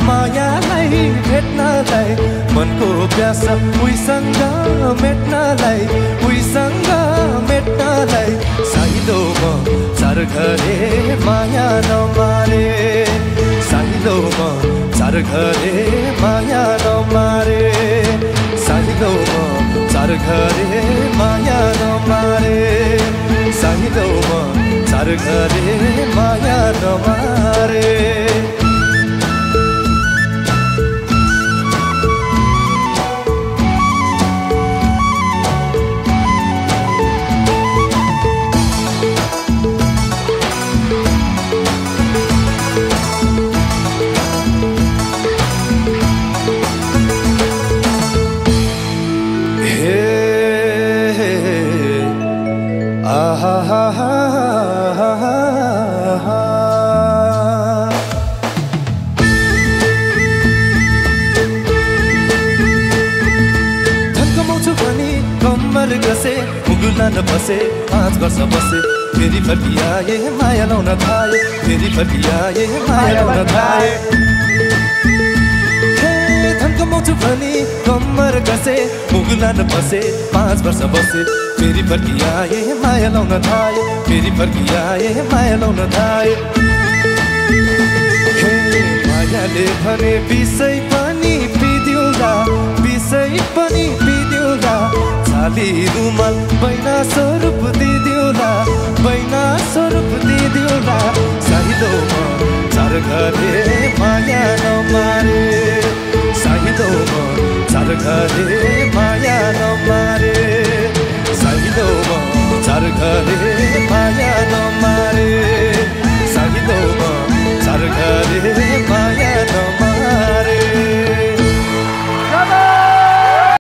मायालाई भेट्नलाई मनको प्यास उइसँग मेट्नलाई साइलोमा चार घरे माया नमारे साइलोमा चार घरे माया नमारे साइलोमा चार घरे माया नमारे साइलोमा चार घरे माया नमारे मुगुलान बसे 5 वर्ष बसे फेरि फर्किआए माया लाउन थाले फेरि फर्किआए माया लाउन थाले धनको मौजु भनी कम्मर कसे मुगुलान बसे 5 वर्ष बसे फेरि फर्किआए माया लाउन थाले फेरि फर्किआए माया लाउन थाले मायाले भने विषय पनि पिदिउला चाली रुमाल बैना स्वरूप दिदिउला साइलोमा चार घरे माया नमारे साइलोमा चार घरे माया नमारे साइलोमा चार घरे माया नमारे साइलोमा चार घरे